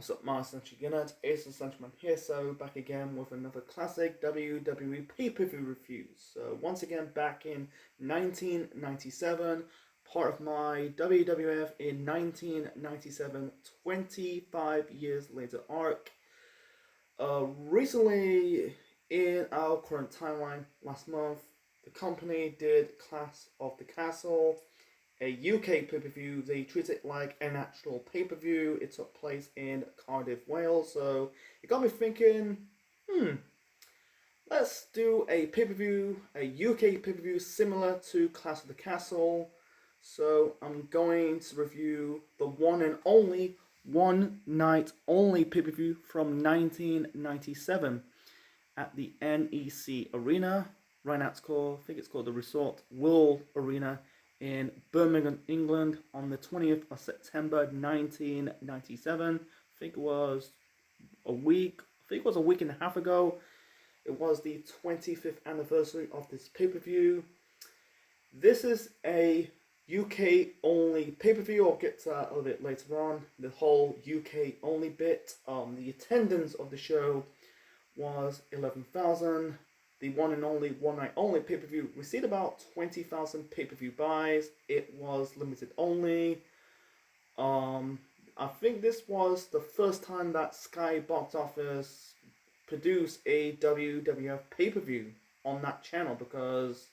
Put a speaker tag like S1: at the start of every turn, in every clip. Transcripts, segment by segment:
S1: What's up, Master Unit? Ace Lunchman here, so back again with another classic WWE pay-per-view review. So once again back in 1997, part of my WWF in 1997, 25 years later arc. Recently, in our current timeline, last month, the company did Clash of the Castle, a UK pay-per-view. They treat it like an actual pay-per-view. It took place in Cardiff, Wales. So it got me thinking, let's do a pay-per-view, a UK pay-per-view similar to Clash of the Castle. So I'm going to review the one and only one night only pay-per-view from 1997 at the NEC Arena. Right now I think it's called the Resort World Arena in Birmingham, England, on the 20th of September 1997. I think it was a week and a half ago. It was the 25th anniversary of this pay-per-view. This is a UK only pay-per-view. I'll get to that a little bit later on. The whole UK only bit. The attendance of the show was 11,000. The one and only one night only pay-per-view received about 20,000 pay-per-view buys. It was limited only. I think this was the first time that Sky Box Office produced a WWF pay-per-view on that channel, because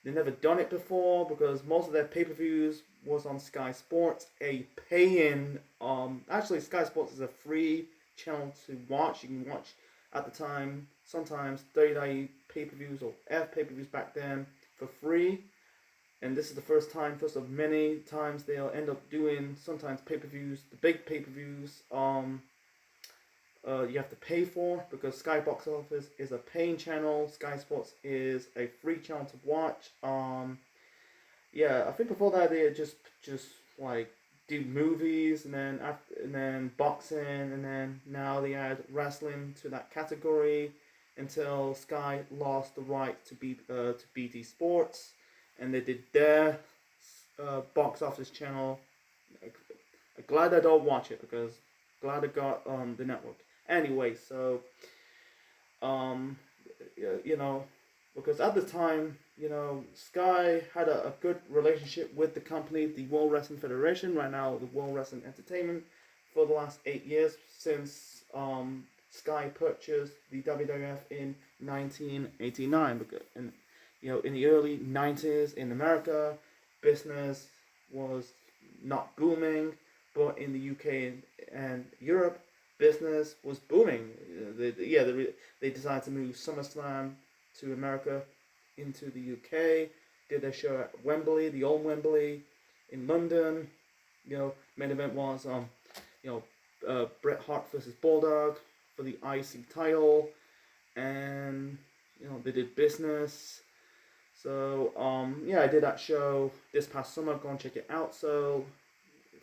S1: they've never done it before, because most of their pay-per-views was on Sky Sports, a pay-in. Actually, Sky Sports is a free channel to watch. You can watch, at the time, sometimes WWE pay-per-views or F pay-per-views back then for free. And this is the first of many times they'll end up doing sometimes pay-per-views, the big pay-per-views, you have to pay for, because Sky Box Office is a paying channel. Sky Sports is a free channel to watch. Yeah, I think before that they had just like do movies, and then boxing, and then now they add wrestling to that category until Sky lost the right to BT Sports, and they did their box office channel. I'm glad I don't watch it, because glad I got the network. Anyway, so because at the time, Sky had a good relationship with the company, the World Wrestling Federation, right now the World Wrestling Entertainment, for the last 8 years, since Sky purchased the WWF in 1989. Because in the early 90s in America, business was not booming, but in the UK and Europe, business was booming. They decided to move SummerSlam to America into the UK. Did their show at Wembley, the old Wembley, in London. Main event was Bret Hart versus Bulldog for the IC title, and they did business. So I did that show this past summer. Go and check it out. So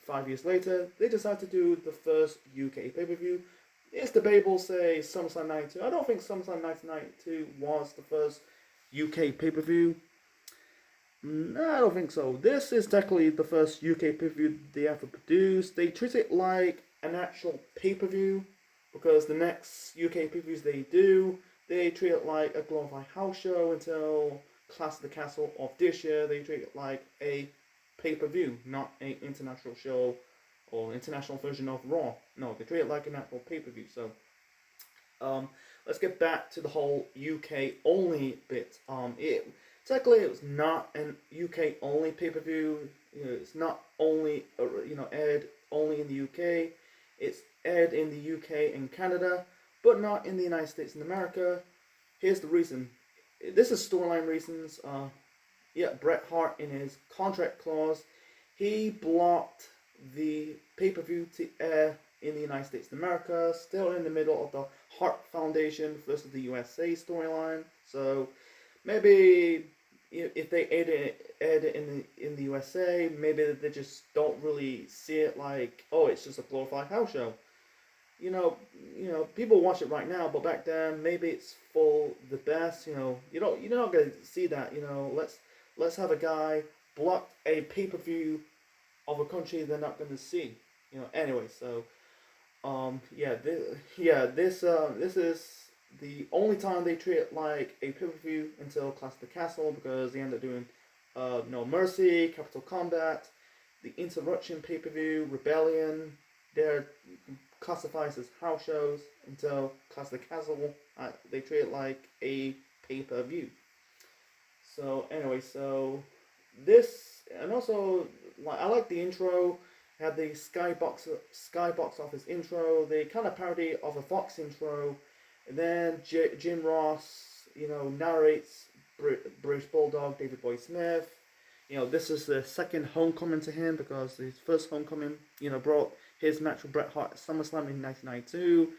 S1: 5 years later, they decided to do the first UK pay-per-view. It's debatable, say SummerSlam 92. I don't think SummerSlam 1992 was the first UK pay-per-view. No, I don't think so. This is technically the first UK pay-per-view they ever produced. They treat it like an actual pay-per-view, because the next UK pay-per-views they do, they treat it like a glorified house show until Clash of the Castle of this year. They treat it like a pay-per-view, not an international show or international version of Raw. No, they treat it like an actual pay-per-view. So let's get back to the whole UK only bit. Technically it was not an UK only pay-per-view. It's not only aired only in the UK. It's aired in the UK and Canada, but not in the United States and America. Here's the reason. This is storyline reasons. Bret Hart, in his contract clause, he blocked the pay-per-view to air in the United States of America, still in the middle of the Hart Foundation versus the USA storyline. So maybe if they aired it in the USA, maybe they just don't really see it like, oh, it's just a glorified house show. People watch it right now, but back then maybe it's for the best. You're not gonna see that. Let's have a guy block a pay-per-view of a country they're not going to see. Anyway, so This is the only time they treat it like a pay-per-view until Clash of the Castle, because they end up doing No Mercy, Capital Combat, the Interruption pay-per-view, Rebellion. They're classified as house shows until Clash of the Castle. They treat it like a pay-per-view. So anyway, so this, and also like I like the intro. Had the Skybox Office intro, the kind of parody of a Fox intro, and then Jim Ross, narrates British Bulldog David Boy Smith. This is the second homecoming to him, because his first homecoming, brought his match with Bret Hart at SummerSlam in 1992.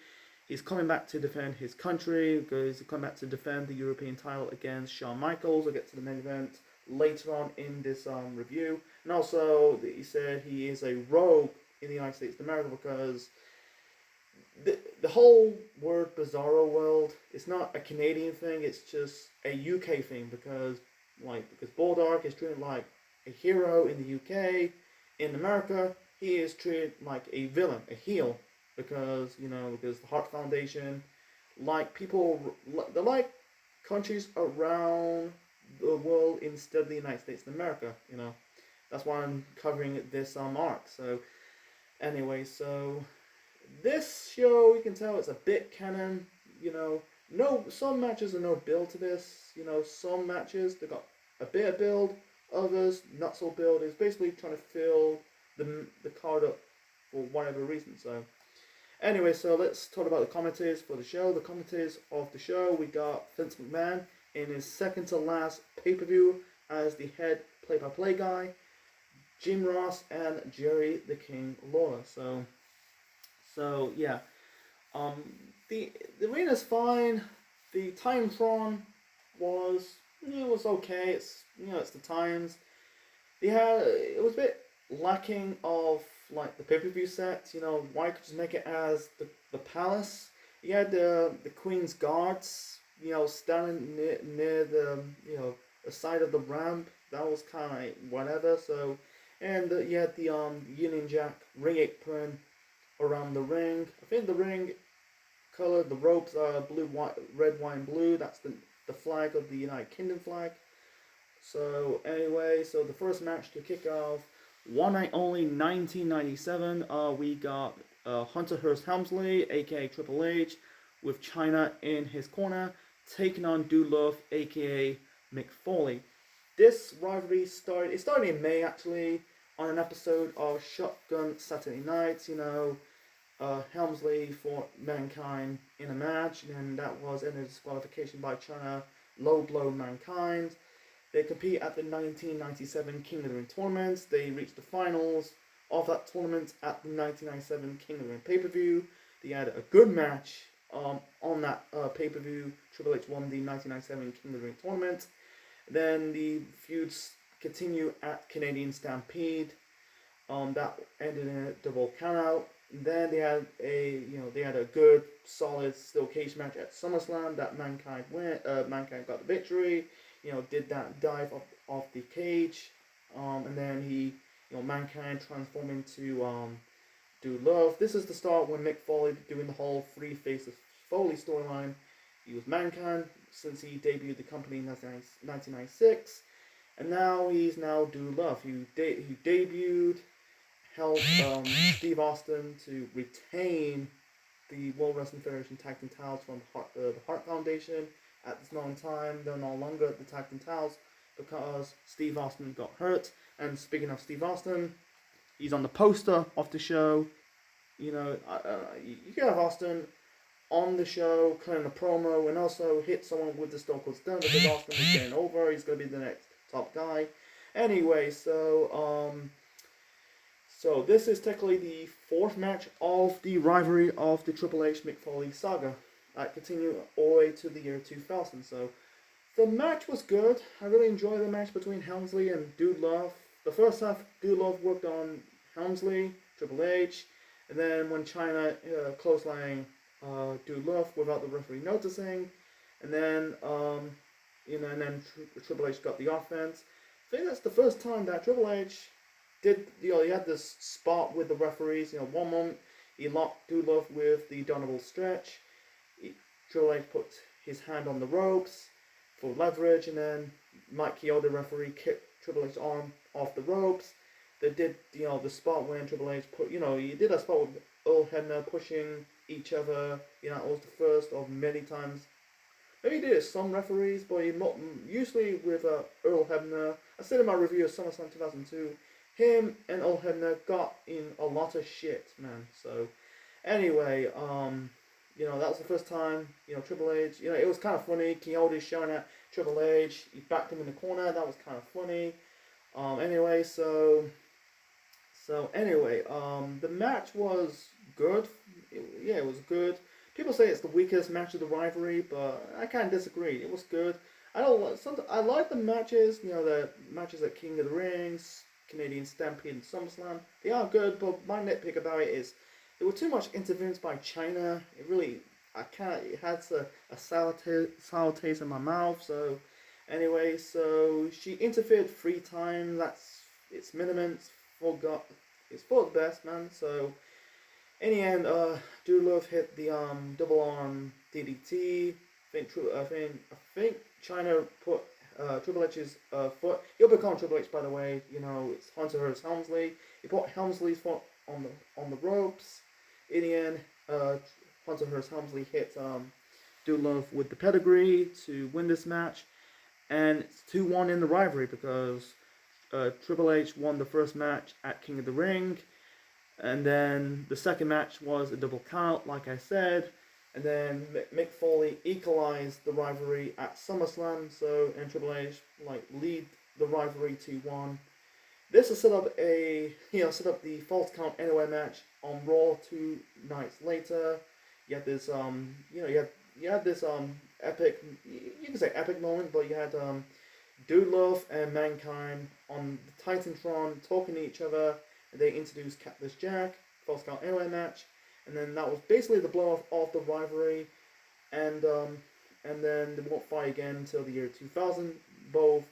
S1: He's coming back to defend his country, because he's coming back to defend the European title against Shawn Michaels. We'll get to the main event later on in this review. And also, he said he is a rogue in the United States of America, because the whole word Bizarro World, it's not a Canadian thing, it's just a UK thing, because Bulldog is treated like a hero in the UK. In America, he is treated like a villain, a heel, because the Hart Foundation, they like countries around the world instead of the United States of America. That's why I'm covering this arc. So anyway, so this show, you can tell it's a bit canon. No, some matches are no build to this. Some matches they got a bit of build, others not so build. It's basically trying to fill the card up for whatever reason. So anyway, so let's talk about the commentaries for the show. The commentaries of the show, we got Vince McMahon in his second to last pay-per-view as the head play-by-play guy, Jim Ross and Jerry the King Lawler. So yeah, the arena's fine. The Timetron was okay. It's the times. It was a bit lacking of like the pay-per-view set. Why could you make it as the palace? You had the Queen's guards, standing near the side of the ramp. That was kind of like whatever. So, and you had the Union Jack ring apron around the ring. I think the ring color, the ropes are blue, white, red, white, and blue. That's the flag of the United Kingdom flag. So anyway, so the first match to kick off, one night only, 1997. We got Hunter Hearst Helmsley, aka Triple H, with Chyna in his corner, taking on Dude Love, aka Mick Foley. This rivalry started in May, actually, on an episode of Shotgun Saturday Nights. Helmsley fought Mankind in a match, and that was in a disqualification by Chyna, low blow Mankind. They compete at the 1997 King of the Ring tournament. They reached the finals of that tournament at the 1997 King of the Ring pay-per-view. They had a good match on that pay-per-view. Triple H won the 1997 King of the Ring tournament. Then the feuds continue at Canadian Stampede. That ended in a double countout. Then they had a good solid steel cage match at SummerSlam that Mankind Mankind got the victory. Did that dive off the cage, and then Mankind transformed into Dude Love. This is the start when Mick Foley doing the whole Three Faces Foley storyline. He was Mankind since he debuted the company in 1996, and now he's Dude Love. He debuted, helped Steve Austin to retain the World Wrestling Federation Tag Team titles from the Hart Foundation. At this moment in time, they're no longer the Tag Team titles because Steve Austin got hurt. And speaking of Steve Austin, he's on the poster of the show. You can have Austin on the show, cutting a promo, and also hit someone with the Stone Cold Stunner because Austin is getting over. He's going to be the next top guy. Anyway, so this is technically the fourth match of the rivalry of the Triple H Mick Foley saga. That continued all the way to the year 2000. So the match was good. I really enjoyed the match between Helmsley and Dude Love. The first half, Dude Love worked on Helmsley, Triple H, and then when Chyna clotheslined Dude Love without the referee noticing, and then Triple H got the offense. I think that's the first time that Triple H did. He had this spot with the referees. One moment He locked Doolittle with the Downable Stretch. Triple H put his hand on the ropes for leverage, and then Mike Chioda, the referee, kicked Triple H's arm off the ropes. They did, the spot when Triple H put, he did a spot with Earl Hebner pushing each other. It was the first of many times. Maybe he did it some referees, but usually with Earl Hebner. I said in my review of SummerSlam 2002, him and Earl Hebner got in a lot of shit, man. So, anyway, that was the first time, Triple H, it was kind of funny. Chioda showing at Triple H. He backed him in the corner. That was kind of funny. The match was good. It was good. People say it's the weakest match of the rivalry, but I kind of disagree. It was good. I like the matches. The matches at King of the Rings, Canadian Stampede, and SummerSlam. They are good, but my nitpick about it is there was too much interference by China. It had a sour taste in my mouth. So, anyway, she interfered 3 times. It's minimum. It's for the best, man. So, in the end, Doolittle hit the double arm DDT. I think China put Triple H's foot. He'll become Triple H, by the way. It's Hunter Hearst Helmsley. He put Helmsley's foot on the ropes. In the end, Hunter Hearst Helmsley hit Doolittle with the pedigree to win this match, and it's 2-1 in the rivalry because Triple H won the first match at King of the Ring, and then the second match was a double count, like I said, and then Mick Foley equalized the rivalry at SummerSlam, and Triple H lead the rivalry 2-1. This will set up the false count anywhere match on Raw 2 nights later. You had this epic, you can say epic moment, but you had Doolittle and Mankind on the Titantron talking to each other, and they introduced Cactus Jack, false count anywhere match, and then that was basically the blow off the rivalry, and then they won't fight again until the year 2000. Both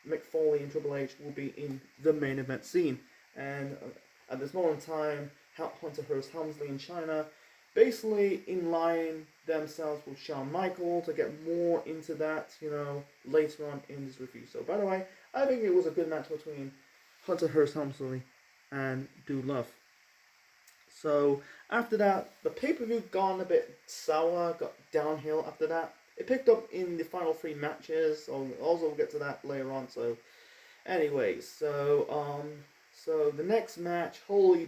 S1: Mick Foley and Triple H will be in the main event scene, and at this moment in time, Hunter Hearst Helmsley in China basically in line themselves with Shawn Michaels. To get more into that, later on in this review. So, by the way, I think it was a good match between Hunter Hearst Helmsley and Doolittle. So, after that, the pay-per-view gone a bit sour, got downhill after that. It picked up in the final 3 matches. We'll get to that later on. So, anyway, so the next match, holy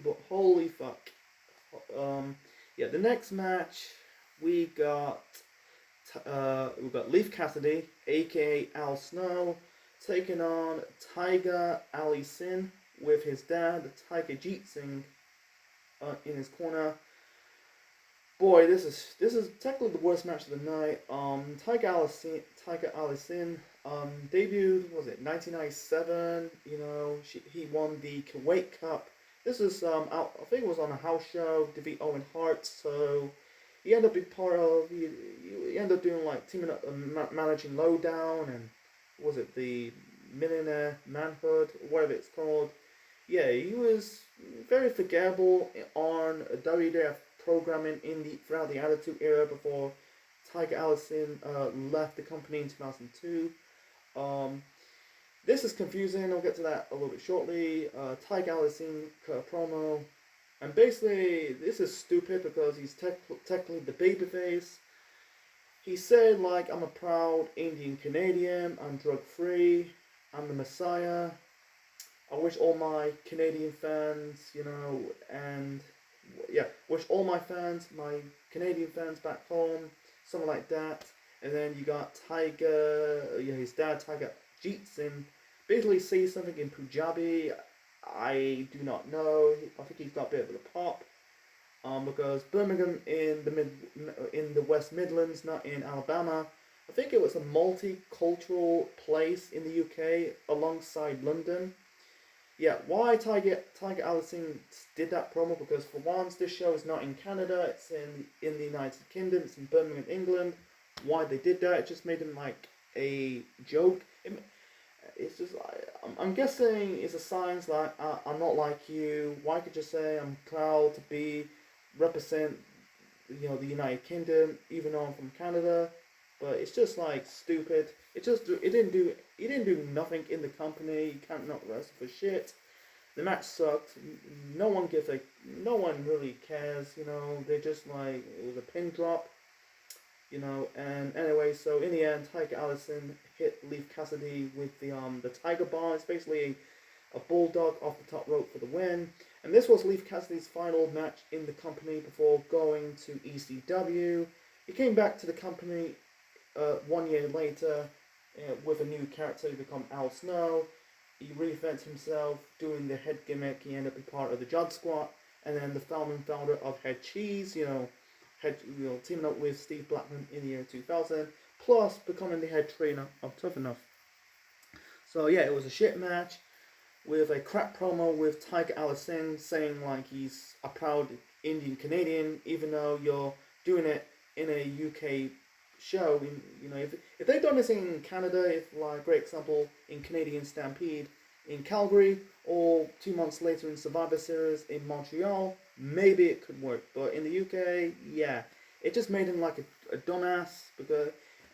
S1: fuck. The next match we got Leif Cassidy, aka Al Snow, taking on Tiger Alison with his dad, Tiger Jeet Singh, in his corner. Boy, this is technically the worst match of the night. Tiger Alison debuted, was it 1997? He won the Kuwait Cup. This is I think it was on a house show, defeat Owen Hart. So he ended up being part of. He ended up doing teaming up, managing Lowdown, and was it the Millionaire Manhood, whatever it's called. Yeah, he was very forgettable on WWF programming throughout the Attitude Era before Tiger Alison left the company in 2002. This is confusing. I'll get to that a little bit shortly. Tiger Alison cut a promo, and basically this is stupid because he's technically the babyface. He said I'm a proud Indian Canadian. I'm drug free. I'm the Messiah. I wish all my Canadian fans, wish all my Canadian fans back home, something like that. And then you got Tiger, his dad, Tiger Jeet Singh, basically say something in Punjabi. I do not know. I think he's got a bit of a pop. Because Birmingham in the West Midlands, not in Alabama. I think it was a multicultural place in the UK alongside London. Yeah, why Tiger Alison did that promo? Because for once, this show is not in Canada. It's in the United Kingdom. It's in Birmingham, England. Why they did that? It just made him a joke. It's just I'm guessing it's a sign I'm not like you. Why could you say I'm proud to be represent, the United Kingdom, even though I'm from Canada. But it's just like stupid. It didn't do nothing in the company. You can't not wrestle for shit. The match sucked. No one really cares. They just like it was a pin drop. And anyway, so in the end, Tiger Allison hit Leif Cassidy with the Tiger Bar. It's basically a bulldog off the top rope for the win. And this was Leif Cassidy's final match in the company before going to ECW. He came back to the company 1 year later with a new character to become Al Snow. He reinvented himself doing the head gimmick. He ended up being part of the Jud Squad, and then the founder of Head Cheese. Teaming up with Steve Blackman in the year 2000, plus becoming the head trainer of Tough Enough. So yeah, it was a shit match with a crap promo with Tiger Allison saying like he's a proud Indian Canadian, even though you're doing it in a UK show. If they've done this in Canada, if like great example in Canadian Stampede in Calgary, or 2 months later in Survivor Series in Montreal, maybe it could work. But in the UK, yeah, it just made him like a dumbass, and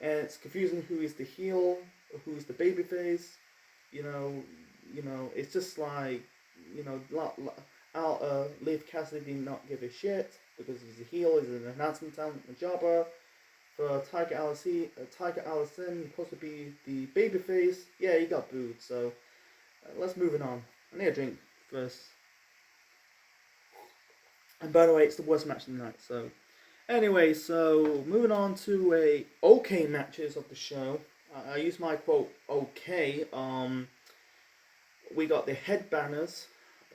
S1: it's confusing who is the heel or who is the babyface. It's just like Leif Cassidy did not give a shit because he's a heel, he's an announcement talent, a jobber. For Tiger Allison, he's supposed to be the babyface. Yeah, he got booed. So let's move on. I need a drink first. And by the way, it's the worst match of the night. So anyway, so moving on to a okay matches of the show. I use my quote okay. We got the headbangers.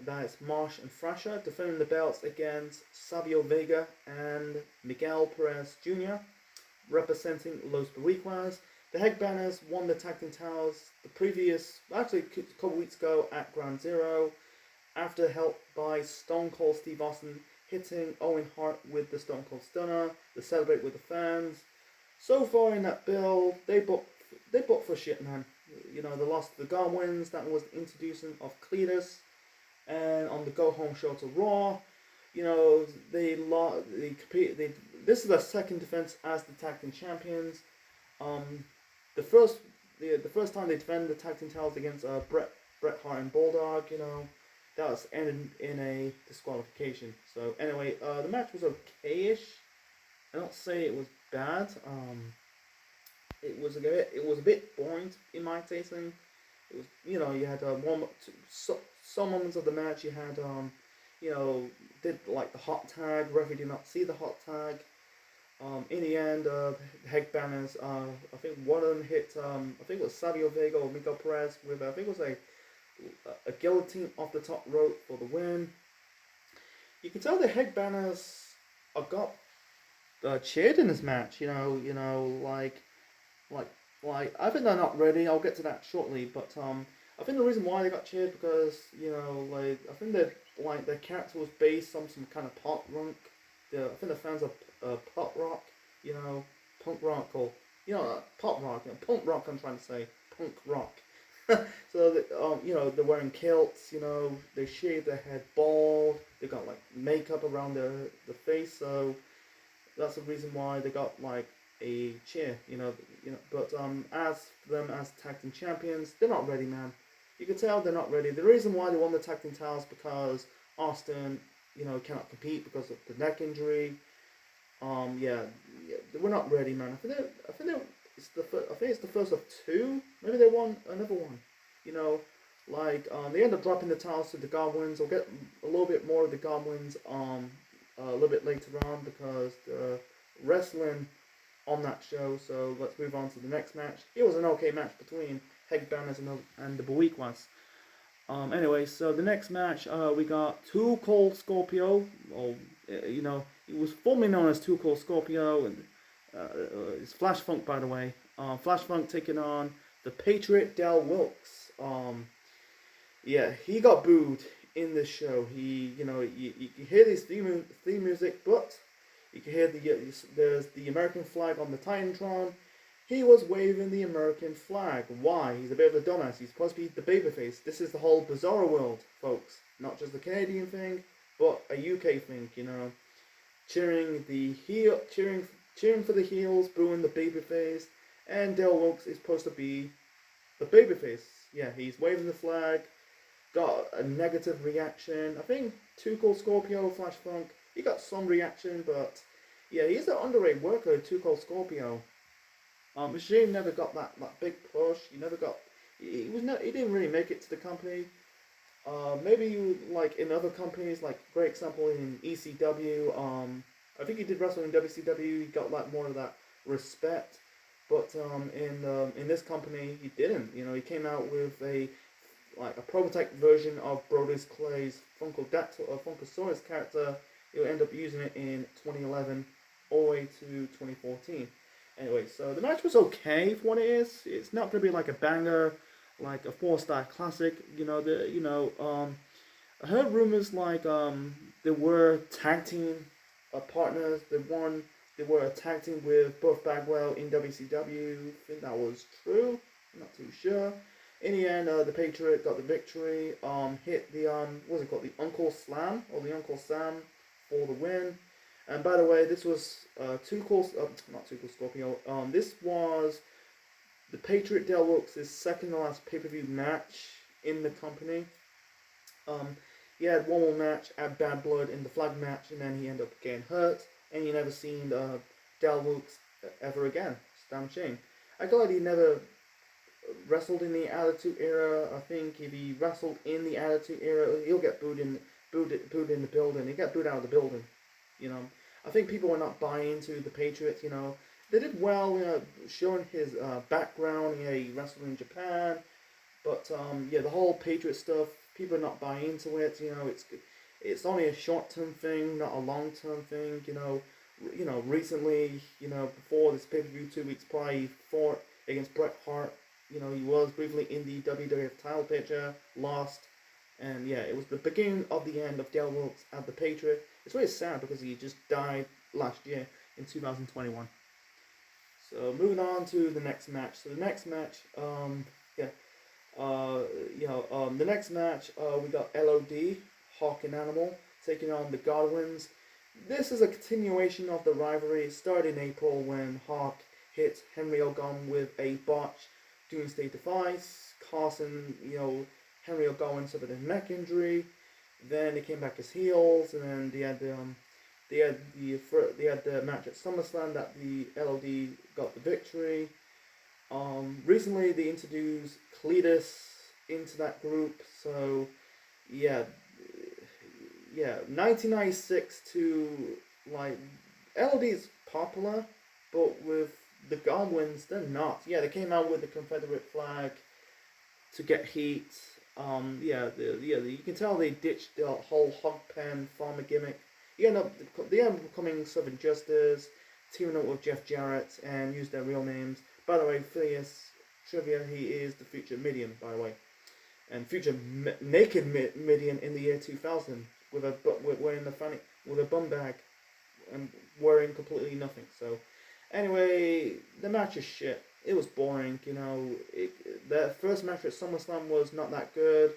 S1: That is Marsh and Thrasher defending the belts against Savio Vega and Miguel Perez Jr. representing Los Boricuas. The Headbangers won the tag team titles a couple weeks ago at Ground Zero, after help by Stone Cold Steve Austin hitting Owen Hart with the Stone Cold Stunner to celebrate with the fans. So far in that build, they booked for shit, man. They lost to the Godwins. That was the introduction of Cletus, and on the Go Home show to Raw, they competed. This is their second defense as the tag team champions. The first time they defended the tag team titles against Bret Hart and Bulldog, that was ended in a disqualification. So anyway, the match was okay-ish. I don't say it was bad. It was a bit boring in my tasting. It was, you had some moments of the match. You had did like the hot tag. Referee did not see the hot tag. In the end, the Headbangers, I think one of them hit, I think it was Savio Vega or Miguel Perez with, I think it was a guillotine off the top rope for the win. You can tell the Headbangers got cheered in this match. Like I think they're not ready. I'll get to that shortly, but I think the reason why they got cheered because I think that their character was based on some kind of pop rock. I think the fans of pop rock, punk rock, or pop rock, punk rock. I'm trying to say punk rock. So they're wearing kilts. They shave their head bald. They got like makeup around their face. So that's the reason why they got like a cheer. But as tag team champions, they're not ready, man. You can tell they're not ready. The reason why they won the tag team titles because Austin, cannot compete because of the neck injury. We're not ready, man. I think it's the first of two. Maybe they won another one. They end up dropping the titles to the Godwins. We'll get a little bit more of the Godwins a little bit later on because the wrestling on that show. So let's move on to the next match. It was an okay match between Headbangers and the Boricuas. Anyway, so the next match, we got Too Cold Scorpio. It was formerly known as Too Cold Scorpio, and it's Flash Funk, by the way. Flash Funk taking on the Patriot Del Wilkes. He got booed in this show. You hear this theme music, but you can hear there's the American flag on the Titantron. He was waving the American flag. Why? He's a bit of a dumbass. He's supposed to be the babyface. This is the whole Bizarro world, folks. Not just a Canadian thing, but a UK thing, cheering for the heels, booing the babyface, and Dale Wilkes is supposed to be the babyface. Yeah, he's waving the flag, got a negative reaction. I think Too Cold Scorpio, Flash Funk, he got some reaction, but yeah, he's an underrated worker, Too Cold Scorpio. Machine never got that big push. He never got. He didn't really make it to the company. Maybe you like in other companies, like great example in ECW. I think he did wrestle in WCW. He got like more of that respect, but in this company he didn't. You know, he came out with a prototype version of Brodus Clay's Funkosaurus character. He'll end up using it in 2011 all the way to 2014. Anyway, so the match was okay for what it is. It's not gonna be like a banger, like a 4-star classic. I heard rumors like they were tag team partners. They were a tag team with Buff Bagwell in WCW. I think that was true. I'm not too sure. In the end, the Patriot got the victory. Hit the what's it called, the Uncle Slam or the Uncle Sam for the win. And by the way, this was not Too Cold Scorpio. This was the Patriot Dale Wilkes' second to last pay-per-view match in the company. He had one more match at Bad Blood in the flag match, and then he ended up getting hurt, and you never seen Dale Wilkes ever again. It's a damn shame. I'm glad he never wrestled in the Attitude Era. I think if he wrestled in the Attitude Era, he'll get booed in the building. He'll get booed out of the building. You know, I think people are not buying into the Patriots. You know, they did well, you know, showing his background. Yeah, he wrestled in Japan, but yeah, the whole Patriot stuff, people are not buying into it. You know, it's only a short-term thing, not a long-term thing. You know, recently, you know, before this pay-per-view, 2 weeks prior, he fought against Bret Hart. You know, he was briefly in the WWF title picture, lost, and yeah, it was the beginning of the end of Dale Wilkes at the Patriot. It's really sad because he just died last year in 2021. So moving on to the next match. So the next match, the next match, we got LOD, Hawk and Animal, taking on the Godwins. This is a continuation of the rivalry. It started in April when Hawk hit Henry Ogon with a botch Doomsday device. Carson, Henry Ogon suffered a neck injury. Then they came back as heels, and then they had the match at SummerSlam that the LOD got the victory. Recently they introduced Cletus into that group, so yeah, 1996 to like LOD is popular, but with the Godwins they're not. Yeah, they came out with the Confederate flag to get heat. You can tell they ditched the whole hog pen farmer gimmick. They end up becoming Southern Justice, teaming up with Jeff Jarrett, and use their real names. By the way, Phileas trivia, he is the future Midian, by the way, and future naked Midian in the year 2000 with a bum bag and wearing completely nothing. So, anyway, the match is shit. It was boring, the first match at SummerSlam was not that good.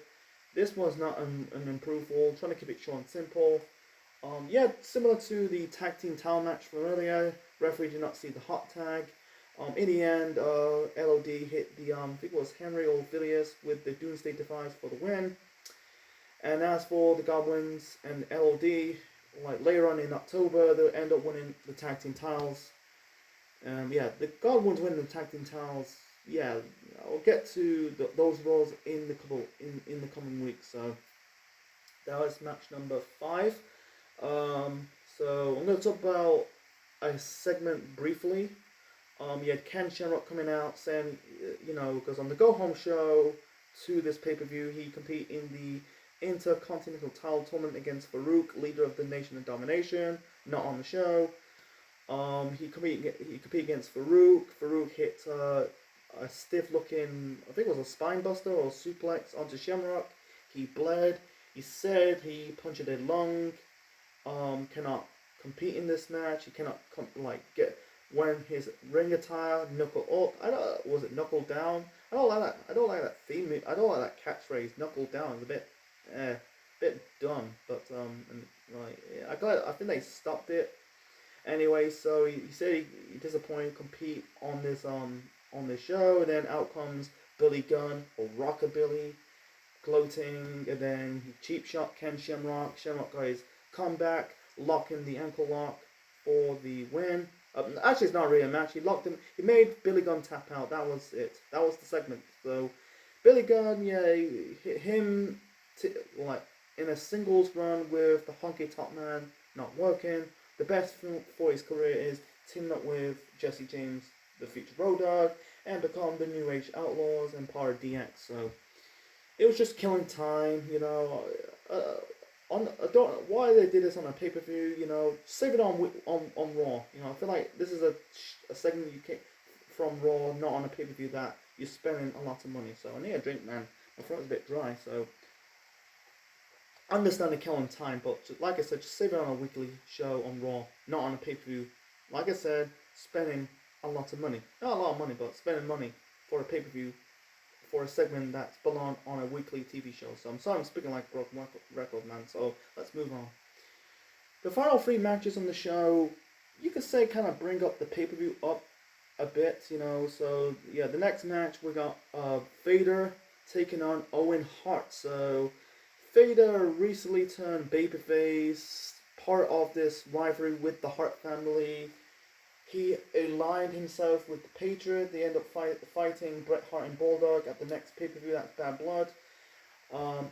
S1: This was not an improvement. Trying to keep it short and simple. Similar to the tag team title match from earlier. Referee did not see the hot tag. In the end, LOD hit the I think it was Henry or Phileas with the Doomsday device for the win. And as for the Godwins and LOD, like later on in October, they'll end up winning the tag team titles. The Godwins win the tag team titles. Yeah, I'll get to those roles in the coming weeks. So that was match number 5. So I'm going to talk about a segment briefly. You had Ken Shamrock coming out saying, because on the Go Home show to this pay-per-view, he compete in the Intercontinental title tournament against Farouk, leader of the Nation of Domination, not on the show. He compete against Farouk. Farouk hit a stiff-looking, I think it was a spine buster or suplex onto Shamrock. He bled. He said he punctured a lung. Cannot compete in this match. He cannot get wearing his ring attire, knuckle up. Was it knuckle down? I don't like that. I don't like that theme. I don't like that catchphrase. Knuckle down. It's a bit dumb. But I think they stopped it Anyway, so he said he disappointed compete on this show, and then out comes Billy Gunn or Rockabilly, gloating, and then he cheap shot Ken Shamrock. Shamrock got his comeback, locking the ankle lock for the win. Actually, it's not really a match. He locked him. He made Billy Gunn tap out. That was it. That was the segment. So Billy Gunn, yeah, hit him like in a singles run with the Honky Top Man, not working. The best for his career is teaming up with Jesse James, the future Road Dogg, and become the New Age Outlaws and part of DX. So it was just killing time, you know. I don't know why they did this on a pay per view. You know, save it on Raw. You know, I feel like this is a segment you can from Raw, not on a pay per view that you're spending a lot of money. So I need a drink, man. My throat's a bit dry, so I understand the killing time, but like I said, just save it on a weekly show on Raw, not on a pay per view. Like I said, spending a lot of money, not a lot of money, but spending money for a pay per view for a segment that's belong on a weekly TV show. So I'm sorry I'm speaking like broken record, man. So let's move on. The final three matches on the show, you could say, kind of bring up the pay per view up a bit, you know. So yeah, the next match we got Vader taking on Owen Hart. So Vader recently turned babyface, part of this rivalry with the Hart family. He aligned himself with the Patriot. They end up fighting Bret Hart and Bulldog at the next pay-per-view. That's Bad Blood.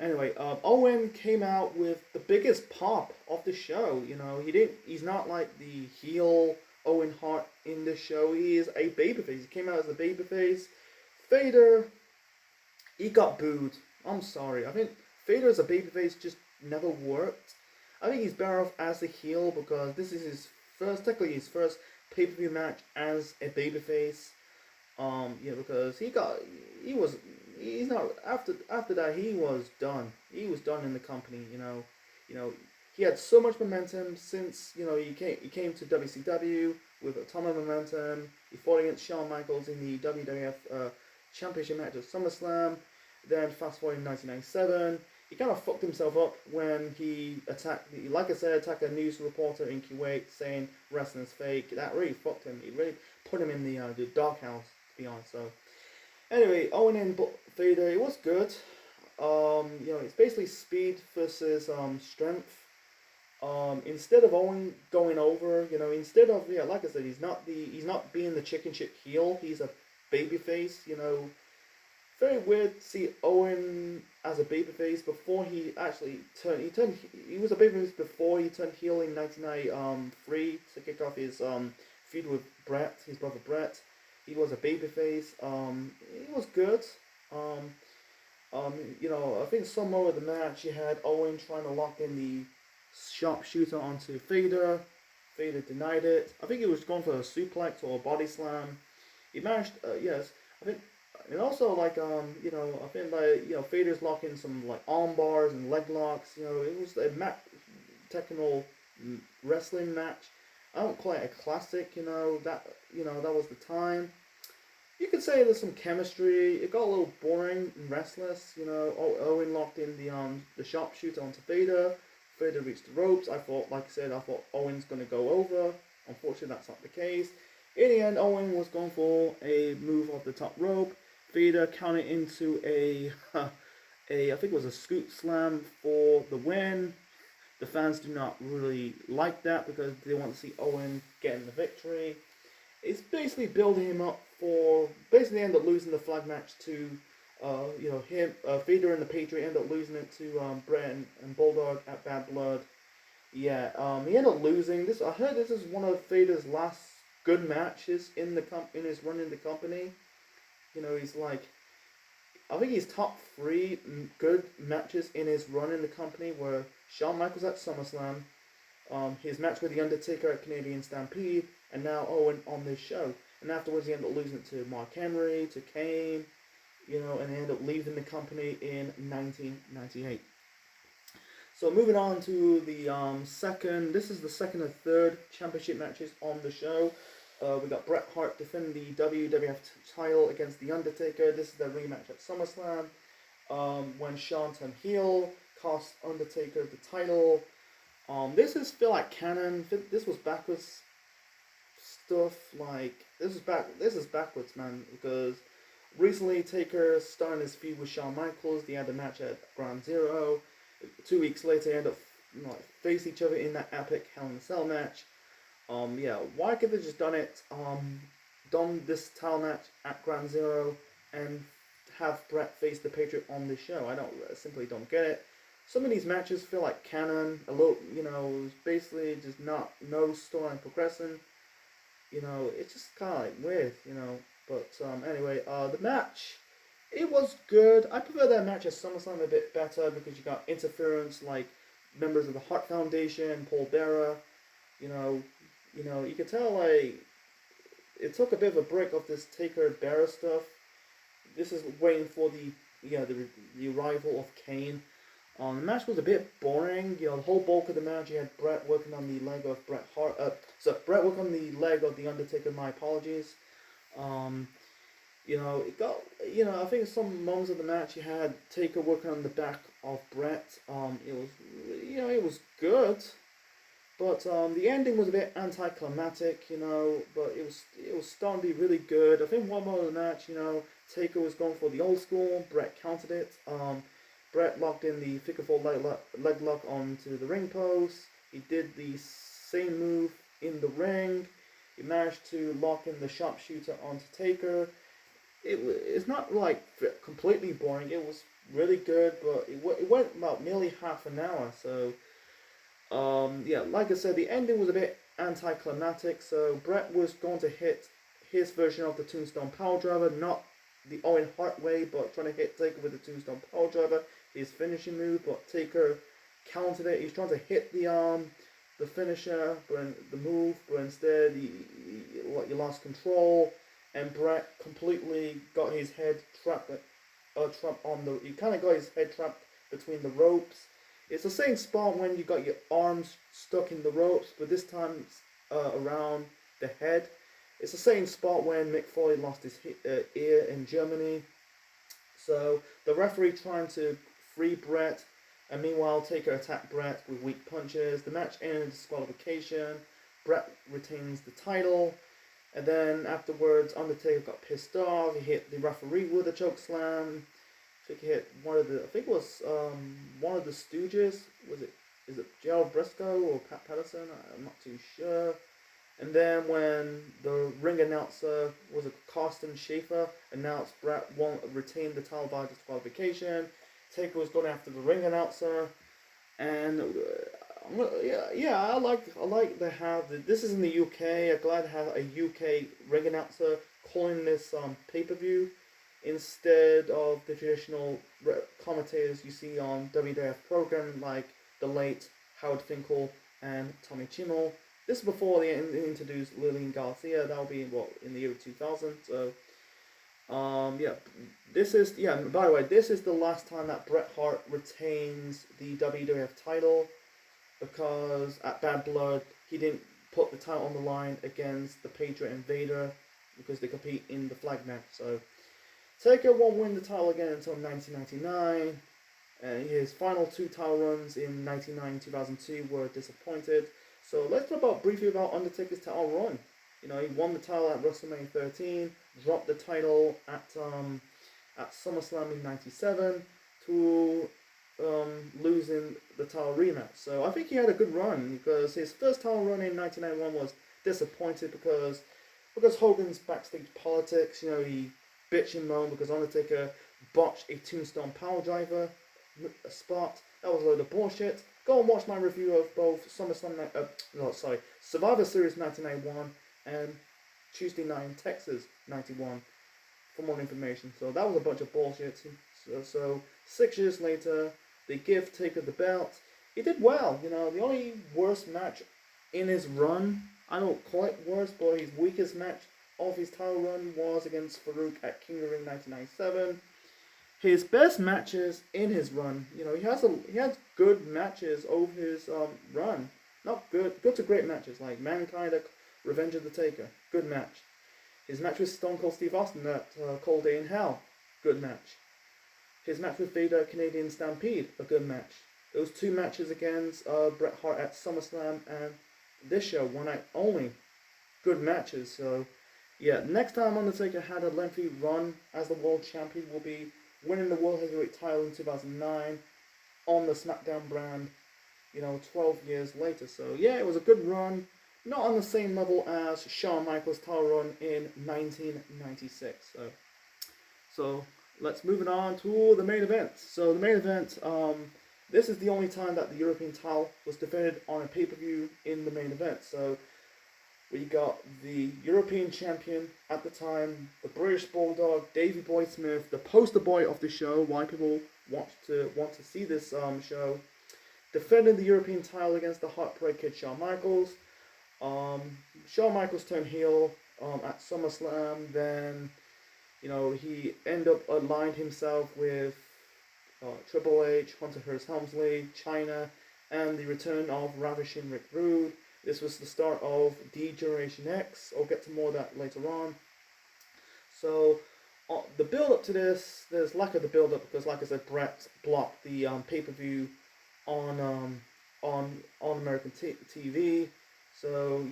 S1: Anyway, Owen came out with the biggest pop of the show. You know, he's not like the heel Owen Hart in the show. He is a babyface. He came out as a babyface. Vader, he got booed. I'm sorry. I think Vader as a babyface just never worked. I think he's better off as a heel because this is technically his first pay-per-view match as a babyface. Yeah, because he's not after that he was done. He was done in the company. You know, he had so much momentum since he came to WCW with a ton of momentum. He fought against Shawn Michaels in the WWF Championship match at SummerSlam. Then fast forward in 1997. He kind of fucked himself up when he attacked a news reporter in Kuwait saying wrestling's fake. That really fucked him. It really put him in the doghouse, to be honest. So, anyway, Owen and Vader, it was good. It's basically speed versus strength. Instead of Owen going over, like I said, he's not being the chicken shit heel. He's a babyface. Very weird to see Owen as a babyface before he actually he was a babyface before he turned heel in 1993 to kick off his feud with Bret, his brother Bret. He was a babyface. He was good. I think somewhere with the match you had Owen trying to lock in the sharpshooter onto Vader. Vader denied it. I think he was going for a suplex or a body slam. He managed, yes. I think. And also, I think Vader's locking some arm bars and leg locks. It was a technical wrestling match. I don't call it a classic. That was the time. You could say there's some chemistry. It got a little boring and restless. Owen locked in the sharpshooter onto Vader. Vader reached the ropes. I thought Owen's gonna go over. Unfortunately, that's not the case. In the end, Owen was going for a move off the top rope. Vader counted into I think it was a scoop slam for the win. The fans do not really like that because they want to see Owen getting the victory. It's basically building him up for basically end up losing the flag match to Vader and the Patriot end up losing it to Bret and Bulldog at Bad Blood. Yeah, he ended up losing this. I heard this is one of Vader's last good matches in his run in the company. I think his top 3 good matches in his run in the company were Shawn Michaels at SummerSlam, his match with the Undertaker at Canadian Stampede, and now Owen on this show. And afterwards he ended up losing it to Mark Henry, to Kane, and he ended up leaving the company in 1998. So moving on to the this is the second and third championship matches on the show. We got Bret Hart defending the WWF title against The Undertaker. This is their rematch at SummerSlam. When Shawn turned heel, cost Undertaker the title. This is feel like canon. This was backwards stuff like this is backwards, man, because recently Taker started his feud with Shawn Michaels. They had a match at Ground Zero. 2 weeks later, they end up face each other in that epic Hell in a Cell match. Yeah, why could they just done this title match at Ground Zero and have Brett face the Patriot on the show? I simply don't get it. Some of these matches feel like canon, a little, it's basically just no storyline progressing. It's just kind of like weird. But anyway, the match, it was good. I prefer that match at SummerSlam a bit better because you got interference like members of the Hart Foundation, Paul Bearer. You could tell like it took a bit of a break of this Taker Bearer stuff. This is waiting for the arrival of Kane. The match was a bit boring. The whole bulk of the match, you had Brett working on the leg of Bret Hart. Brett working on the leg of the Undertaker. My apologies. It got. I think some moments of the match you had Taker working on the back of Brett. It was good, but the ending was a bit anticlimactic. But it was starting to be really good. I think one more of the match, Taker was going for the old school. Brett countered it. Brett locked in the figure four leg lock onto the ring post. He did the same move in the ring. He managed to lock in the sharpshooter onto Taker. It's not like completely boring. It was really good, but it went about nearly half an hour. So, yeah, like I said, the ending was a bit anticlimactic. So Brett was going to hit his version of the Tombstone Powerdriver, not the Owen Hart way, but trying to hit Taker with the Tombstone Powerdriver, his finishing move. But Taker countered it. He's trying to hit the finisher, but the move, but instead he lost control, and Brett completely got his head trapped on the. He kind of got his head trapped between the ropes. It's the same spot when you got your arms stuck in the ropes, but this time around the head. It's the same spot when Mick Foley lost his ear in Germany. So the referee trying to free Brett, and meanwhile Taker attacked Brett with weak punches. The match ended in disqualification. Brett retains the title, and then afterwards Undertaker got pissed off. He hit the referee with a choke slam. I think he hit one of the Stooges. Is it Gerald Briscoe or Pat Patterson? I'm not too sure. And then when the ring announcer, was it Carsten Schaefer, announced Brett won't retain the title by disqualification, Taker was going after the ring announcer, and I like to have this is in the UK. I'm glad to have a UK ring announcer calling this pay-per-view instead of the traditional commentators you see on WWF programming like the late Howard Finkel and Tommy Chimel. This is before they introduced Lillian Garcia. That'll be in the year 2000. So, by the way, this is the last time that Bret Hart retains the WWF title, because at Bad Blood he didn't put the title on the line against the Patriot and Vader because they compete in the flag match. So Taker won't win the title again until 1999. His final two title runs in 1999-2002 were disappointed. So let's talk briefly about Undertaker's title run. He won the title at WrestleMania 13, dropped the title at SummerSlam in '97 to losing the title rematch. So I think he had a good run, because his first title run in 1991 was disappointed because Hogan's backstage politics. He bitched and moaned because Undertaker botched a Tombstone Powerdriver spot. That was a load of bullshit. Go and watch my review of both Survivor Series 1991 and Tuesday Night in Texas 91 for more information. So that was a bunch of bullshit. So 6 years later, they give Taker the belt. He did well. The only worst match in his run, I don't call it worst, but his weakest match of his title run was against Farouk at King of the Ring 1997. His best matches in his run, he has good matches over his run. Not good to great matches like Mankind at Revenge of the Taker, good match. His match with Stone Cold Steve Austin at Cold Day in Hell, good match. His match with Vader at Canadian Stampede, a good match. Those two matches against Bret Hart at SummerSlam and this show, one night only, good matches. So yeah, next time Undertaker had a lengthy run as the world champion will be winning the World Heavyweight title in 2009 on the SmackDown brand, 12 years later. So yeah, it was a good run. Not on the same level as Shawn Michaels' title run in 1996. So let's move it on to the main event. So the main event, this is the only time that the European title was defended on a pay-per-view in the main event. So we got the European champion at the time, the British Bulldog, Davey Boy Smith, the poster boy of the show. Why people want to see this show, defending the European title against the Heartbreak Kid Shawn Michaels. Shawn Michaels turned heel at SummerSlam. Then he ended up aligned himself with Triple H, Hunter Hearst Helmsley, Chyna, and the return of Ravishing Rick Rude. This was the start of D-Generation X. I'll get to more of that later on. So, the build-up to this, there's lack of the build-up because, like I said, Brett blocked the pay-per-view on American TV. So,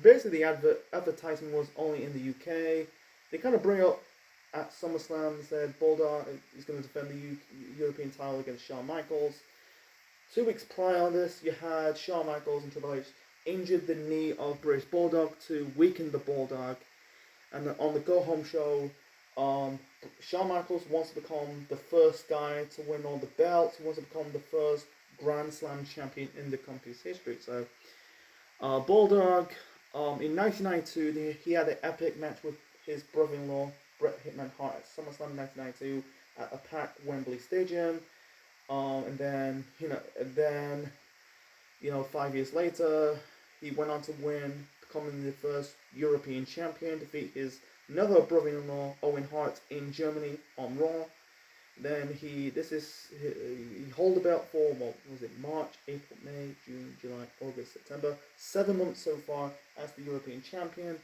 S1: basically the advertisement was only in the UK. They kind of bring up at SummerSlam and said Bulldog is going to defend the European title against Shawn Michaels. 2 weeks prior on this, you had Shawn Michaels and Triple H injured the knee of British Bulldog to weaken the Bulldog. And on the Go Home show, Shawn Michaels wants to become the first guy to win all the belts. He wants to become the first Grand Slam champion in the company's history. So, Bulldog, in 1992, he had an epic match with his brother-in-law, Bret Hitman Hart, at SummerSlam 1992 at a packed Wembley Stadium. And then 5 years later, he went on to win, becoming the first European champion, defeat his another brother-in-law, Owen Hart, in Germany on Raw. Then he hold the belt for, March, April, May, June, July, August, September. 7 months so far as the European champion.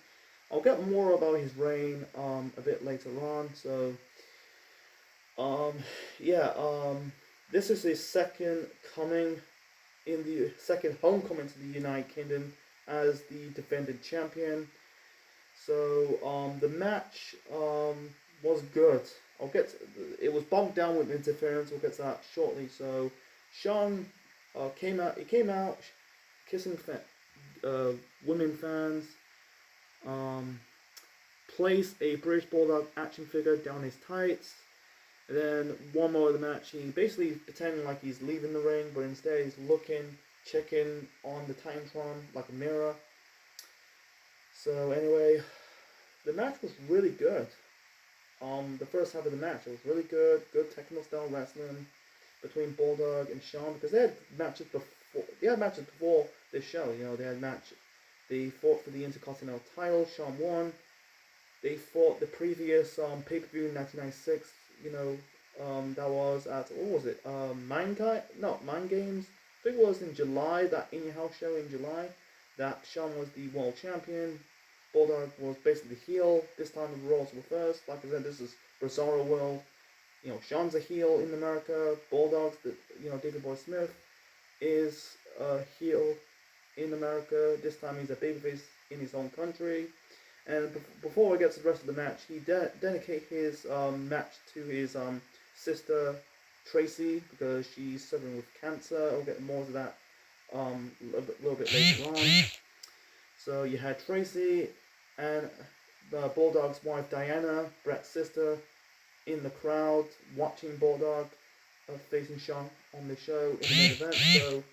S1: I'll get more about his reign a bit later on. So, this is his second homecoming to the United Kingdom as the defending champion. So the match was good. It was bogged down with interference. We'll get to that shortly. So Shawn came out kissing women fans. Placed a British Bulldog action figure down his tights. And then one more of the match, he basically pretending like he's leaving the ring, but instead he's checking on the Titantron like a mirror. So anyway, the match was really good. The first half of the match, it was really good technical style wrestling between Bulldog and Shawn, because they had matches before this show. They fought for the Intercontinental title. Shawn won. They fought the previous pay-per-view in 1996. That was at, what was it? Mind Games. I think it was in July, that In Your House show in July, that Shawn was the world champion. Bulldog was basically the heel. This time the roles were first. Like I said, this is Bizarro World. Shawn's a heel in America. Bulldog's David Boy Smith is a heel in America. This time he's a babyface in his own country. And before we get to the rest of the match, he dedicated his match to his sister Tracy, because she's suffering with cancer. I'll get more of that a little bit later on. So you had Tracy and the Bulldog's wife Diana, Bret's sister, in the crowd watching Bulldog facing Shawn on the show in the main event. So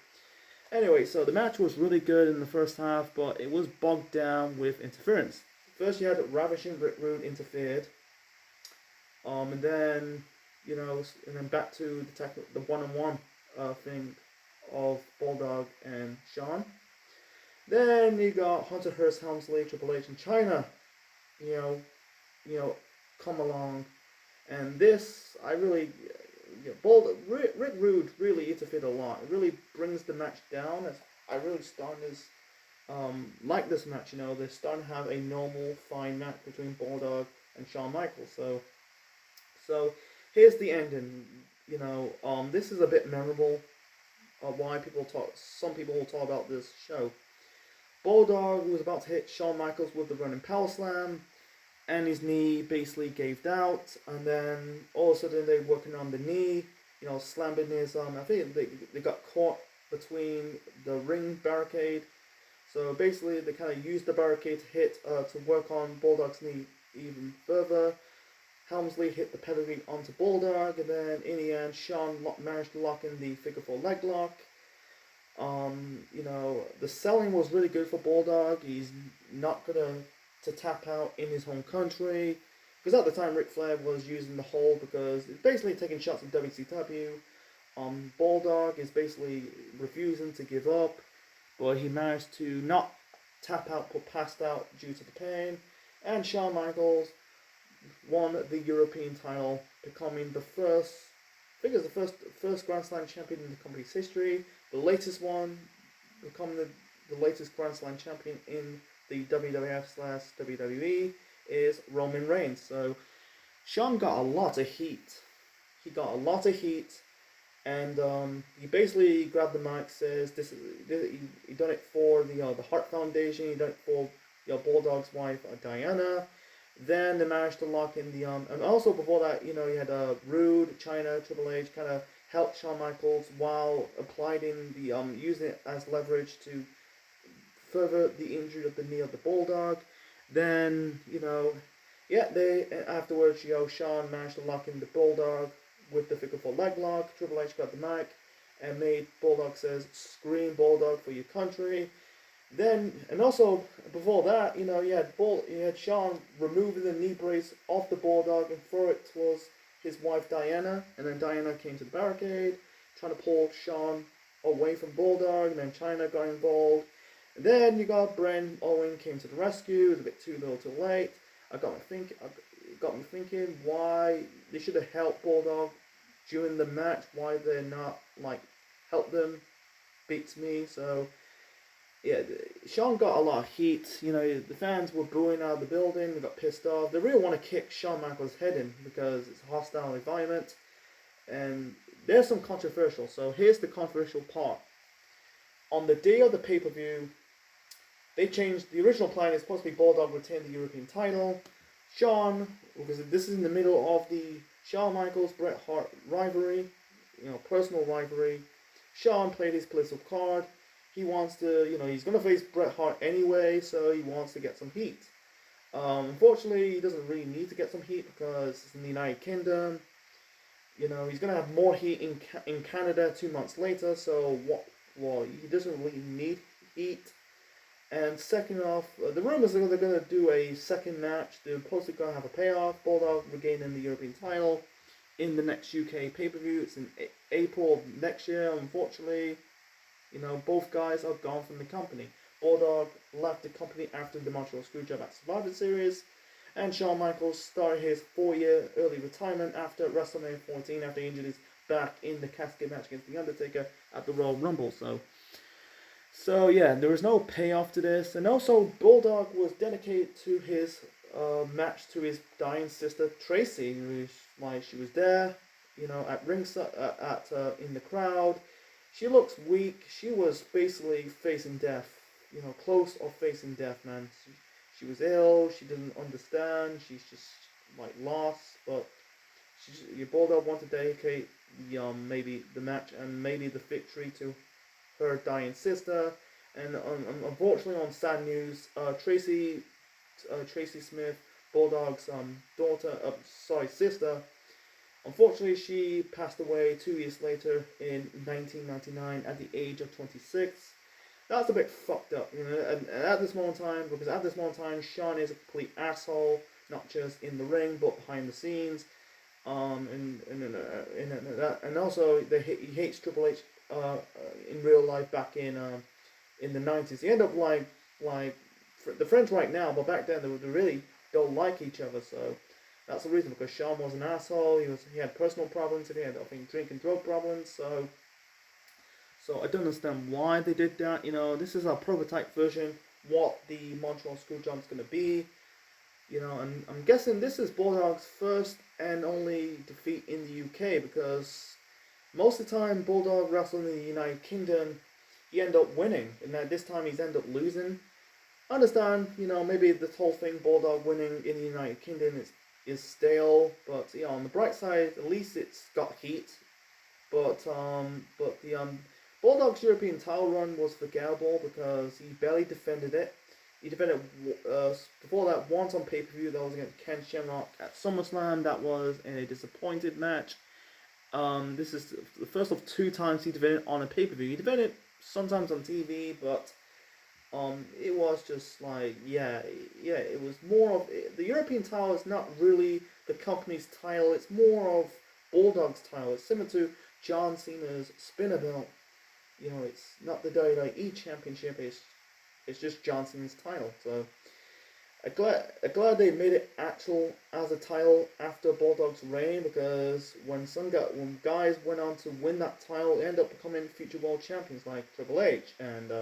S1: anyway, so the match was really good in the first half, but it was bogged down with interference. First you had Ravishing Rick Rude interfered, and then back to the one-on-one thing of Bulldog and Shawn. Then you got Hunter Hearst Helmsley, Triple H, and Chyna, come along, and this Rick Rude really interfered a lot. It really brings the match down. I really starting this. Like this match, they're starting to have a normal, fine match between Bulldog and Shawn Michaels. So here's the ending. This is a bit memorable. Why some people will talk about this show. Bulldog was about to hit Shawn Michaels with the running power slam, and his knee basically gave out, and then all of a sudden they're working on the knee, slamming his I think they got caught between the ring barricade. So basically they kind of used the barricade to work on Bulldog's knee even further. Helmsley hit the pedigree onto Bulldog, and then in the end Shawn managed to lock in the figure 4 leg lock. The selling was really good for Bulldog. He's not gonna to tap out in his home country, because at the time Ric Flair was using the hold, because it's basically taking shots at WCW. Bulldog is basically refusing to give up, but he managed to not tap out but passed out due to the pain, and Shawn Michaels won the European title, becoming the first, I think it's the first Grand Slam champion in the company's history. The latest one, becoming the latest Grand Slam champion in the WWF/WWE, is Roman Reigns. So Shawn got a lot of heat. He got a lot of heat, and he basically grabbed the mic, says he done it for the Hart Foundation. He done it for Bulldog's wife Diana. Then they managed to lock in the and also before that, he had Rude, China, Triple H kind of helped Shawn Michaels while applying the using it as leverage to further the injury of the knee of the Bulldog. Then they afterwards Shawn managed to lock in the Bulldog with the figure 4 leg lock. Triple H got the mic and made Bulldog says, "Scream Bulldog for your country." Then, and also before that, you had Shawn removing the knee brace off the Bulldog and throw it towards his wife Diana, and then Diana came to the barricade, trying to pull Shawn away from Bulldog, and then China got involved. And then you got Bren Owen came to the rescue. It was a bit too little, too late. It got me thinking why they should have helped Bulldog during the match. Why they're not help them, beats me. So. Yeah, Shawn got a lot of heat. The fans were booing out of the building. They got pissed off. They really want to kick Shawn Michaels' head in because it's a hostile environment. And there's some controversial. So here's the controversial part. On the day of the pay-per-view, they changed. The original plan is supposed to be Bulldog retain the European title. Shawn, because this is in the middle of the Shawn Michaels Bret Hart rivalry, personal rivalry. Shawn played his political card. He wants to, he's going to face Bret Hart anyway, so he wants to get some heat. Unfortunately, he doesn't really need to get some heat because it's in the United Kingdom. He's going to have more heat in Canada 2 months later, so he doesn't really need heat. And second off, the rumors are they're going to do a second match. They're supposed to go have a payoff. Bulldog regaining the European title in the next UK pay-per-view. It's in April of next year, unfortunately. Both guys are gone from the company. Bulldog left the company after the Montreal Screwjob at Survivor Series, and Shawn Michaels started his 4-year early retirement after WrestleMania 14 after he injured his back in the casket match against the Undertaker at the Royal Rumble. So yeah, there was no payoff to this, and also Bulldog was dedicated to his match to his dying sister Tracy, she was there, at ringside, in the crowd. She looks weak. She was basically facing death, close or facing death, man. She was ill. She didn't understand. She's just lost. But your Bulldog wanted to dedicate maybe the match and maybe the victory to her dying sister. And unfortunately, on sad news, Tracy Smith, Bulldog's sister. Unfortunately, she passed away 2 years later in 1999 at the age of 26. That's a bit fucked up, and at this moment in time, Shawn is a complete asshole, not just in the ring, but behind the scenes. And also, he hates Triple H in real life back in the 90s. He ended up the friends right now, but back then they really don't like each other, so... That's the reason, because Shawn was an asshole. He had personal problems. He had, drink and drug problems. So I don't understand why they did that. This is a prototype version. What the Montreal Screwjob is going to be. And I'm guessing this is Bulldog's first and only defeat in the UK, because most of the time Bulldog wrestled in the United Kingdom, he ended up winning, and this time he's ended up losing. I understand, maybe this whole thing, Bulldog winning in the United Kingdom is stale, but on the bright side, at least it's got heat. But the Bulldog's European title run was forgettable because he barely defended it. He defended before that once on pay-per-view. That was against Ken Shamrock at SummerSlam. That was a disappointed match. This is the first of 2 times he defended on a pay-per-view. He defended sometimes on TV, but it was just like, it was more of, the European title is not really the company's title. It's more of Bulldog's title. It's similar to John Cena's spinner belt. It's not the WWE Championship. It's just John Cena's title. So I'm glad they made it actual as a title after Bulldog's reign, because when guys went on to win that title, they ended up becoming future world champions like Triple H and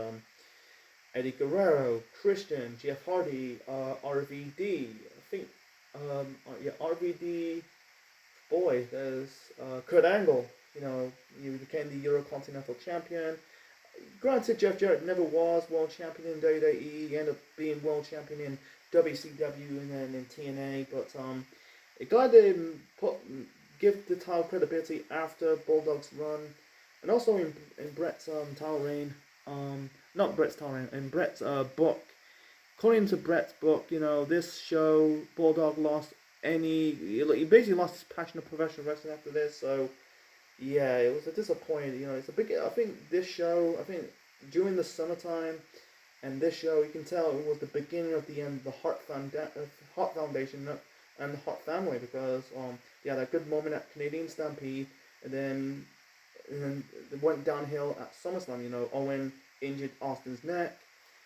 S1: Eddie Guerrero, Christian, Jeff Hardy, RVD. I think RVD. Boy, there's Kurt Angle. He became the Eurocontinental Champion. Granted, Jeff Jarrett never was world champion in WWE. He ended up being world champion in WCW and then in TNA. But glad they give the title credibility after Bulldog's run, and also in Brett's title reign. Not Brett's title reign, in Brett's book. According to Brett's book, this show, Bulldog lost he basically lost his passion of professional wrestling after this. So yeah, it was a disappointment. It's a big. I think during the summertime, and this show, you can tell it was the beginning of the end of the Hart Foundation and the Hart family, because they had a good moment at Canadian Stampede, and then it went downhill at SummerSlam. Owen injured Austin's neck,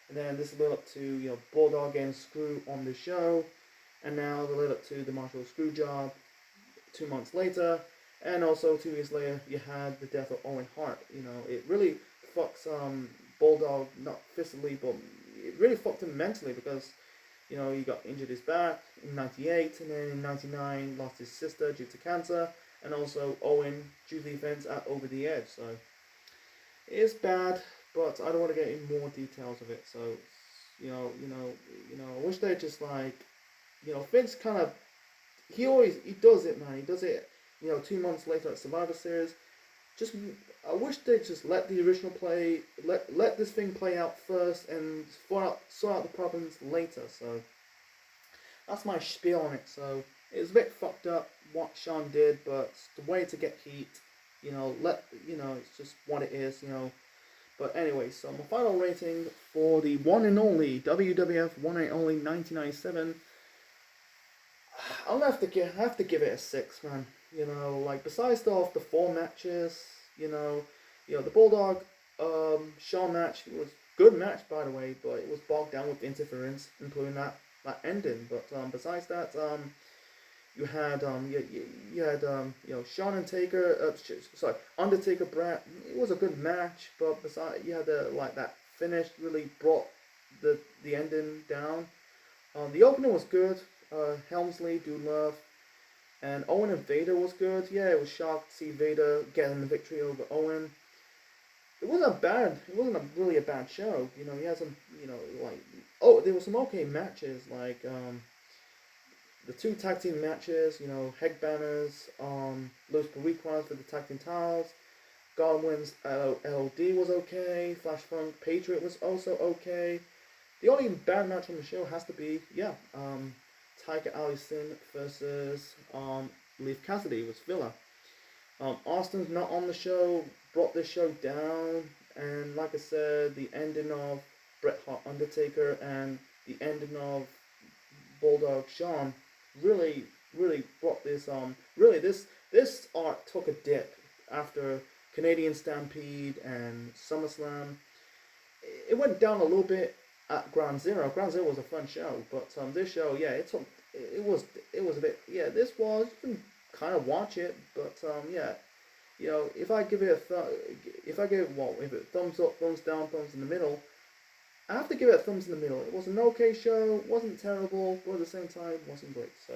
S1: and then this led up to Bulldog getting screwed on the show, and now they led up to the Marshall screw job 2 months later. And also 2 years later, you had the death of Owen Hart. It really fucks Bulldog, not physically, but it really fucked him mentally, because he got injured his back in '98, and then in '99 lost his sister due to cancer, and also Owen due to the events at Over the Edge. So it's bad, but I don't want to get into more details of it. So I wish they just Vince kind of he does it, man. He does it. 2 months later at Survivor Series, I wish they'd just let the original play, let this thing play out first, and sort out the problems later. So that's my spiel on it. So it was a bit fucked up what Sean did, but it's the way to get heat. It's just what it is. But anyway, so my final rating for the one and only WWF One and Only 1997. I'll have to give it a 6, man. Besides the 4 matches, the Bulldog Shawn match was a good match, by the way, but it was bogged down with interference, including that ending. But besides that, you had Shawn and Taker, Undertaker Brett. It was a good match, but besides, you had that finish really brought the ending down. The opening was good. Helmsley, Dude Love, and Owen and Vader was good. Yeah, it was shocked to see Vader getting the victory over Owen. It wasn't really a bad show. He had some, there were some okay matches, like the 2 tag team matches, Heck Banners, Los Periquas for the tag team titles. Godwins LD was okay. Flash Funk Patriot was also okay. The only bad match on the show has to be, Tiger Alison versus Leif Cassidy was filler. Austin's not on the show, brought this show down, and like I said, the ending of Bret Hart Undertaker and the ending of Bulldog Shawn really brought this this art took a dip after Canadian Stampede and SummerSlam. It went down a little bit at Ground Zero. Ground Zero was a fun show, but this show, it was a bit, this was, you can kind of watch it, but if I give it thumbs up, thumbs down, thumbs in the middle, I have to give it a thumbs in the middle. It was an okay show, wasn't terrible, but at the same time, wasn't great. So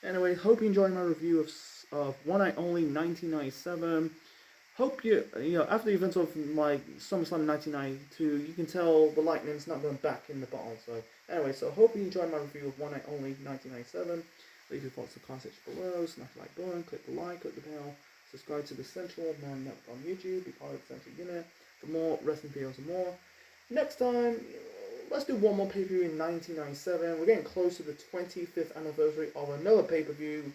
S1: anyway, hope you enjoyed my review of One Night Only 1997. Hope you after the events of my SummerSlam 1992, you can tell the lightning's not going back in the bottle. So anyway, so hope you enjoyed my review of One Night Only 1997. Leave your thoughts in the comments section below. Smash the like button, click the like, click the bell, subscribe to the Central Man Network on YouTube, be part of the Central Unit for more wrestling videos and more. Next time, let's do one more pay-per-view in 1997. We're getting close to the 25th anniversary of another pay-per-view.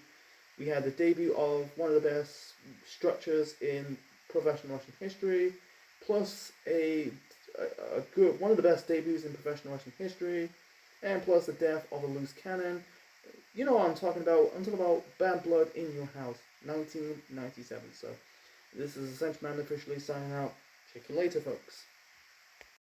S1: We had the debut of one of the best structures in professional wrestling history, plus a good one of the best debuts in professional wrestling history, and plus the death of a loose cannon. You know what I'm talking about. I'm talking about Bad Blood in Your House, 1997. So this is Essential Man officially signing out. Check you later, folks.